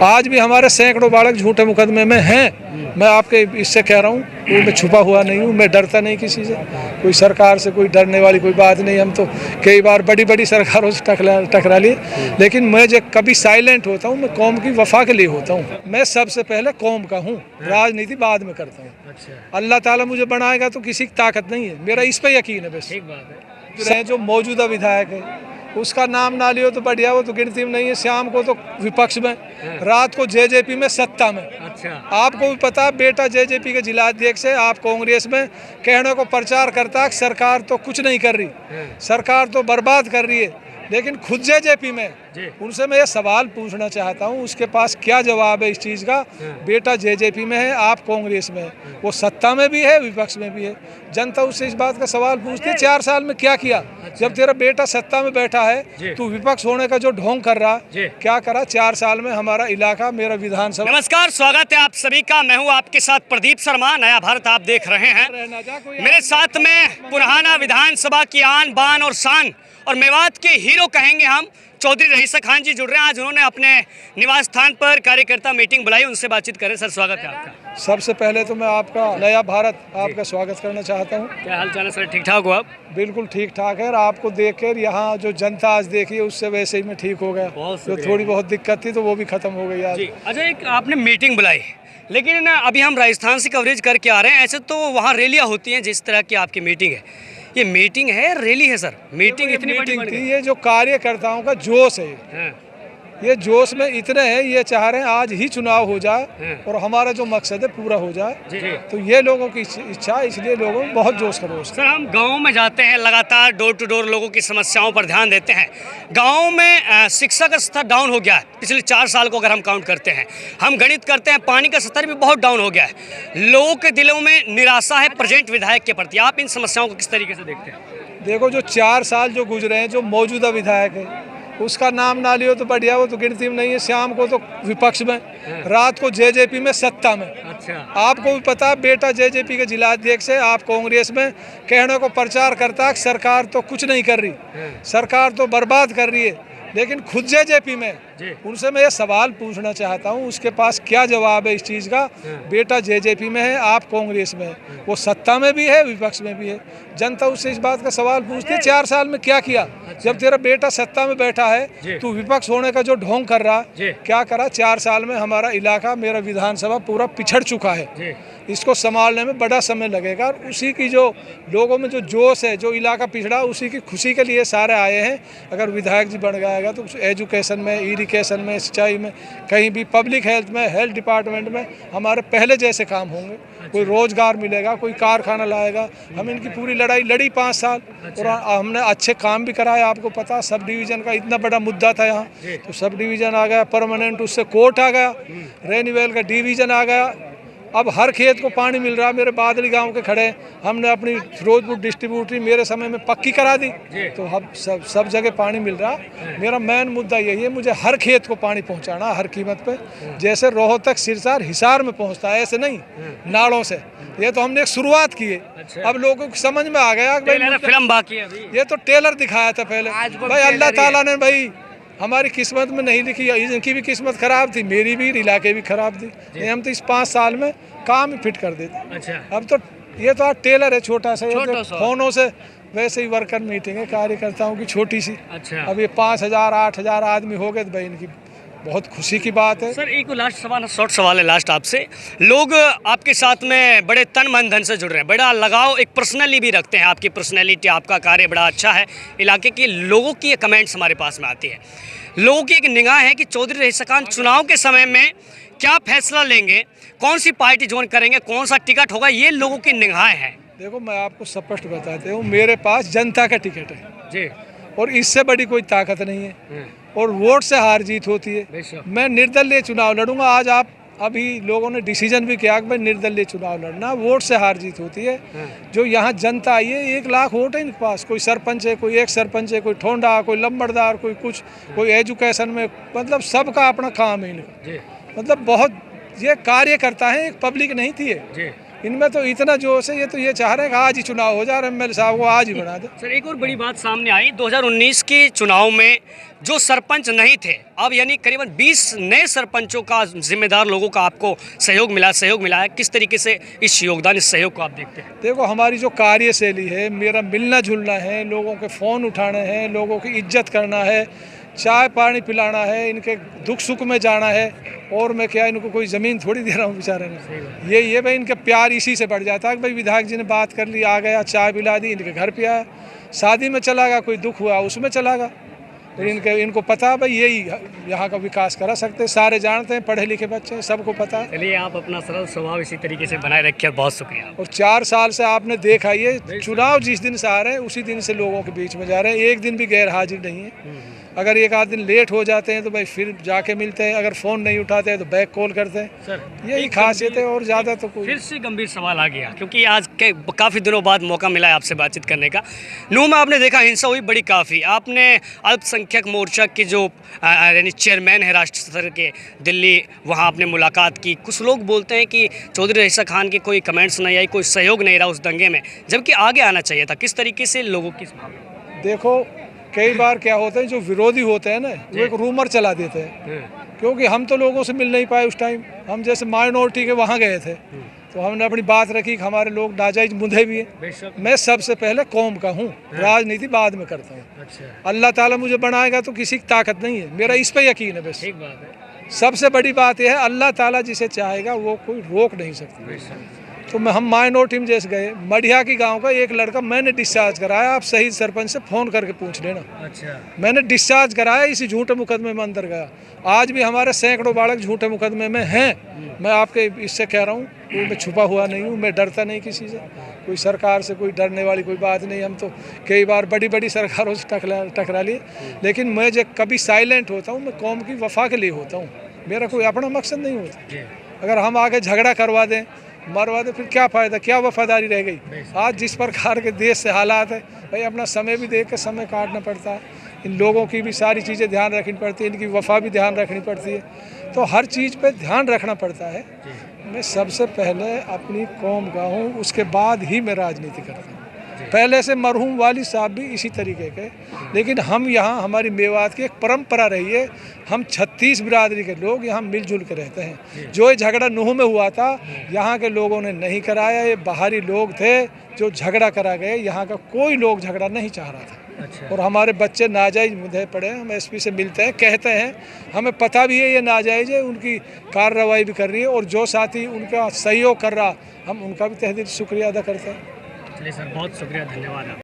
आज भी हमारे सैकड़ों बालक झूठे मुकदमे में हैं। मैं आपके इससे कह रहा हूँ, कोई मैं छुपा हुआ नहीं हूँ, मैं डरता नहीं किसी से, कोई सरकार से कोई डरने वाली कोई बात नहीं। हम तो कई बार बड़ी बड़ी सरकारों से टकरा लिए, लेकिन मैं जो कभी साइलेंट होता हूँ, मैं कौम की वफा के लिए होता हूँ। मैं सबसे पहले कौम का हूँ, राजनीति बाद में करता हूँ। अल्लाह ताला मुझे बनाएगा तो किसी की ताकत नहीं है, मेरा इस पर यकीन है। बस जो मौजूदा विधायक है उसका नाम ना लियो तो बढ़िया, वो तो गिनती में नहीं है। शाम को तो विपक्ष में, रात को जेजेपी में, सत्ता में। अच्छा, आपको भी पता, बेटा जेजेपी के जिला अध्यक्ष है, आप कांग्रेस में कहने को प्रचार करता है सरकार तो कुछ नहीं कर रही, सरकार तो बर्बाद कर रही है, लेकिन खुद जेजेपी में। उनसे मैं ये सवाल पूछना चाहता हूँ, उसके पास क्या जवाब है इस चीज़ का। बेटा जेजेपी में है, आप कांग्रेस में, वो सत्ता में भी है, विपक्ष में भी है। जनता उससे इस बात का सवाल पूछती है, 4 साल में क्या किया? जब तेरा बेटा सत्ता में बैठा है, तू विपक्ष होने का जो ढोंग कर रहा, क्या करा 4 साल में हमारा इलाका, मेरा विधानसभा। नमस्कार, स्वागत है आप सभी का। मैं हूँ आपके साथ प्रदीप शर्मा, नया भारत आप देख रहे हैं। मेरे साथ में पुराना विधानसभा की आन बान और शान और मेवात के हीरो कहेंगे हम, चौधरी रईसा खान जी जुड़ रहे हैं। आज उन्होंने अपने निवास स्थान पर कार्यकर्ता मीटिंग बुलाई, उनसे बातचीत करें। सर, स्वागत है आपका। सबसे पहले तो मैं आपका नया भारत आपका स्वागत करना चाहता हूँ। क्या हाल चाल है सर? ठीक ठाक हो आप? बिल्कुल ठीक ठाक है, और आपको देखकर यहाँ जो जनता आज देखी है उससे वैसे ही मैं ठीक हो गया। जो थोड़ी बहुत दिक्कत थी तो वो भी खत्म हो गई आज। अच्छा, एक आपने मीटिंग बुलाई, लेकिन अभी हम राजस्थान से कवरेज करके आ रहे हैं। ऐसे तो वहाँ रैलियाँ होती हैं, जिस तरह की आपकी मीटिंग है, ये मीटिंग है रैली है सर? मीटिंग इतनी बड़ी थी, ये जो कार्यकर्ताओं का जोश है, ये जोश में इतने हैं, ये चाह रहे हैं आज ही चुनाव हो जाए और हमारा जो मकसद है पूरा हो जाए। तो ये लोगों की इच्छा, इसलिए लोगों में बहुत जोश करो। सर, हम गाँव में जाते हैं, लगातार डोर टू डोर लोगों की समस्याओं पर ध्यान देते हैं। गाँव में शिक्षा का स्तर डाउन हो गया है पिछले 4 साल को अगर हम काउंट करते हैं। हम गणित करते हैं, पानी का स्तर भी बहुत डाउन हो गया है। लोगों के दिलों में निराशा है प्रेजेंट विधायक के प्रति। आप इन समस्याओं को किस तरीके से देखते हैं? देखो, जो 4 साल जो गुजरे हैं, जो मौजूदा विधायक है उसका नाम ना लियो तो बढ़िया, वो तो गिनती में नहीं है। शाम को तो विपक्ष में, रात को जेजेपी में, सत्ता में। अच्छा, आपको भी पता, बेटा जेजेपी के जिला अध्यक्ष है, आप कांग्रेस में कहने को प्रचार करता है सरकार तो कुछ नहीं कर रही, सरकार तो बर्बाद कर रही है, लेकिन खुद जेजेपी में। उनसे मैं ये सवाल पूछना चाहता हूँ, उसके पास क्या जवाब है इस चीज़ का। बेटा जेजेपी में है, आप कांग्रेस में, वो सत्ता में भी है, विपक्ष में भी है। जनता उससे इस बात का सवाल पूछती है, 4 साल में क्या किया? जब तेरा बेटा सत्ता में बैठा है, तू विपक्ष होने का जो ढोंग कर रहा, क्या करा 4 साल में हमारा इलाका, मेरा विधानसभा पूरा पिछड़ चुका है। इसको संभालने में बड़ा समय लगेगा, और उसी की जो लोगों में जो जोश है, जो इलाका पिछड़ा, उसी की खुशी के लिए सारे आए हैं। अगर विधायक जी बन जाएगा तो एजुकेशन में, इरिगेशन में, सिंचाई में, कहीं भी पब्लिक हेल्थ में, हेल्थ डिपार्टमेंट में हमारे पहले जैसे काम होंगे। कोई रोजगार मिलेगा, कोई कारखाना लाएगा। हम इनकी पूरी लड़ाई लड़ी 5 साल, और हमने अच्छे काम भी कराए। आपको पता, सब डिवीज़न का इतना बड़ा मुद्दा था यहाँ, तो सब डिवीज़न आ गया परमानेंट, उससे कोर्ट आ गया, रेनीवेल का डिवीज़न आ गया। अब हर खेत को पानी मिल रहा। मेरे बादली गांव के खड़े, हमने अपनी फिरोजपुर डिस्ट्रीब्यूटरी मेरे समय में पक्की करा दी, तो अब सब जगह पानी मिल रहा। मेरा मेन मुद्दा यही है, मुझे हर खेत को पानी पहुंचाना हर कीमत पे, जैसे रोहतक, सिरसार, हिसार में पहुंचता है, ऐसे नहीं नालों से। ये तो हमने एक शुरुआत की है। अब लोगों को समझ में आ गया, फिल्म बाकी है, ये तो टेलर दिखाया था पहले। भाई अल्लाह ताला ने भाई हमारी किस्मत में नहीं लिखी, इनकी भी किस्मत खराब थी, मेरी भी, इलाके भी खराब थी। हम तो इस 5 साल में काम ही फिट कर देते। अच्छा, अब तो ये तो टेलर है छोटा सा, फोनों से वैसे ही वर्कर मीटिंग है कार्यकर्ताओं की छोटी सी। अच्छा, अब ये 5000 8000 आदमी हो गए तो भाई इनकी बहुत खुशी की बात है। सर, एक लास्ट सवाल, शॉर्ट सवाल है लास्ट आपसे। लोग आपके साथ में बड़े तन मन धन से जुड़ रहे हैं, बड़ा लगाव एक पर्सनली भी रखते हैं। आपकी पर्सनैलिटी, आपका कार्य बड़ा अच्छा है। इलाके के लोगों की ये कमेंट्स हमारे पास में आती है। लोगों की एक निगाह है कि चौधरी रईसा खान चुनाव के समय में क्या फैसला लेंगे, कौन सी पार्टी ज्वाइन करेंगे, कौन सा टिकट होगा, ये लोगों की निगाह है। देखो, मैं आपको स्पष्ट बताते हूँ, मेरे पास जनता का टिकट है जी, और इससे बड़ी कोई ताकत नहीं है, और वोट से हार जीत होती है। मैं निर्दलीय चुनाव लड़ूंगा। आज आप अभी लोगों ने डिसीजन भी किया कि भाई निर्दलीय चुनाव लड़ना, वोट से हार जीत होती है। जो यहाँ जनता आई है, 1 लाख वोट है इनके पास। कोई सरपंच है, कोई एक सरपंच है, कोई ठोंडा, कोई लंबड़दार, कोई कुछ, कोई एजुकेशन में, मतलब सबका अपना काम है इनका। मतलब बहुत ये कार्यकर्ता है, एक पब्लिक नहीं थी है। इनमें तो इतना जोश है, ये तो ये चाह रहे हैं कि आज ही चुनाव हो जा रहा है, एमएलए साहब को आज ही बना दे। सर, एक और बड़ी बात सामने आई, 2019 के चुनाव में जो सरपंच नहीं थे, अब यानी करीबन 20 नए सरपंचों का जिम्मेदार लोगों का आपको सहयोग मिला है। किस तरीके से इस योगदान, इस सहयोग को आप देखते हैं? देखो, हमारी जो कार्यशैली है, मेरा मिलना जुलना है, लोगों के फ़ोन उठाने हैं, लोगों की इज्जत करना है, चाय पानी पिलाना है, इनके दुख सुख में जाना है। और मैं क्या इनको कोई ज़मीन थोड़ी दे रहा हूँ बेचारे ने। ये भाई इनका प्यार इसी से बढ़ जाता है कि भाई विधायक जी ने बात कर ली, आ गया, चाय पिला दी, इनके घर पे आया, शादी में चला गया, कोई दुख हुआ उसमें चला गया। तो इनको पता है भाई यही यहाँ का विकास करा सकते हैं, सारे जानते हैं, पढ़े लिखे बच्चे हैं, सबको पता है। चलिए, आप अपना सरल स्वभाव इसी तरीके से बनाए रखिए, बहुत शुक्रिया। और 4 साल से आपने देखा, ये चुनाव जिस दिन से आ रहे हैं उसी दिन से लोगों के बीच में जा रहे हैं, एक दिन भी गैर हाजिर नहीं है। अगर एक आध दिन लेट हो जाते हैं तो भाई फिर जाके मिलते हैं, अगर फ़ोन नहीं उठाते हैं तो बैक कॉल करते हैं। सर, यही खासियत है, और ज़्यादा तो कोई। फिर से गंभीर सवाल आ गया, क्योंकि आज के काफ़ी दिनों बाद मौका मिला है आपसे बातचीत करने का। नूह में आपने देखा हिंसा हुई बड़ी काफ़ी, आपने अल्पसंख्यक मोर्चा के जो यानी चेयरमैन है राष्ट्र स्तर के दिल्ली, वहाँ आपने मुलाकात की। कुछ लोग बोलते हैं कि चौधरी रईसा खान के कोई कमेंट्स नहीं आई, कोई सहयोग नहीं रहा उस दंगे में, जबकि आगे आना चाहिए था। किस तरीके से लोगों की देखो, कई बार क्या होता है, जो विरोधी होते हैं ना, वो एक रूमर चला देते हैं, क्योंकि हम तो लोगों से मिल नहीं पाए उस टाइम। हम जैसे माइनॉरिटी के वहाँ गए थे तो हमने अपनी बात रखी कि हमारे लोग नाजायज मुंधे भी हैं। मैं सबसे पहले कौम का हूँ, राजनीति बाद में करता हूँ। अल्लाह ताला मुझे बनाएगा तो किसी की ताकत नहीं है, मेरा इस पे यकीन है। बस सबसे बड़ी बात यह है, अल्लाह ताला जिसे चाहेगा वो कोई रोक नहीं सकता। तो हम माइनॉरिटी में जैसे गए, मढ़िया की गांव का एक लड़का मैंने डिस्चार्ज कराया, आप शहीद सरपंच से फ़ोन करके पूछ लेना। मैंने डिस्चार्ज कराया, इसी झूठे मुकदमे में अंदर गया। आज भी हमारे सैकड़ों बालक झूठे मुकदमे में हैं। मैं आपके इससे कह रहा हूँ, कोई मैं छुपा हुआ नहीं हूँ, मैं डरता नहीं किसी से, कोई सरकार से कोई डरने वाली कोई बात नहीं। हम तो कई बार बड़ी बड़ी सरकारों से टकरा लिए, लेकिन मैं जो कभी साइलेंट होता हूँ, मैं कौम की वफा के लिए होता हूँ, मेरा कोई अपना मकसद नहीं होता। अगर हम आगे झगड़ा करवा दें, मरवा दे, फिर क्या फ़ायदा, क्या वफादारी रह गई। आज जिस प्रकार के देश से हालात है, भाई अपना समय भी देख के समय काटना पड़ता है। इन लोगों की भी सारी चीज़ें ध्यान रखनी पड़ती है, इनकी वफा भी ध्यान रखनी पड़ती है, तो हर चीज़ पे ध्यान रखना पड़ता है। मैं सबसे पहले अपनी कौम का हूँ, उसके बाद ही मैं राजनीति करता हूँ। पहले से मरहूम वाली साहब भी इसी तरीके के, लेकिन हम यहाँ, हमारी मेवात की एक परंपरा रही है, हम 36 बिरादरी के लोग यहाँ मिलजुल के रहते हैं। जो ये झगड़ा नूह में हुआ था, यहाँ के लोगों ने नहीं कराया, ये बाहरी लोग थे जो झगड़ा करा गए, यहाँ का कोई लोग झगड़ा नहीं चाह रहा था। और हमारे बच्चे नाजायज मुद्दे पड़े, हम एसपी से मिलते हैं, कहते हैं, हमें पता भी है ये नाजायज है, उनकी कार्रवाई भी कर रही है, और जो साथी उनका सहयोग कर रहा, हम उनका भी तहे दिल से शुक्रिया अदा करते हैं। चलिए सर, बहुत शुक्रिया, धन्यवाद।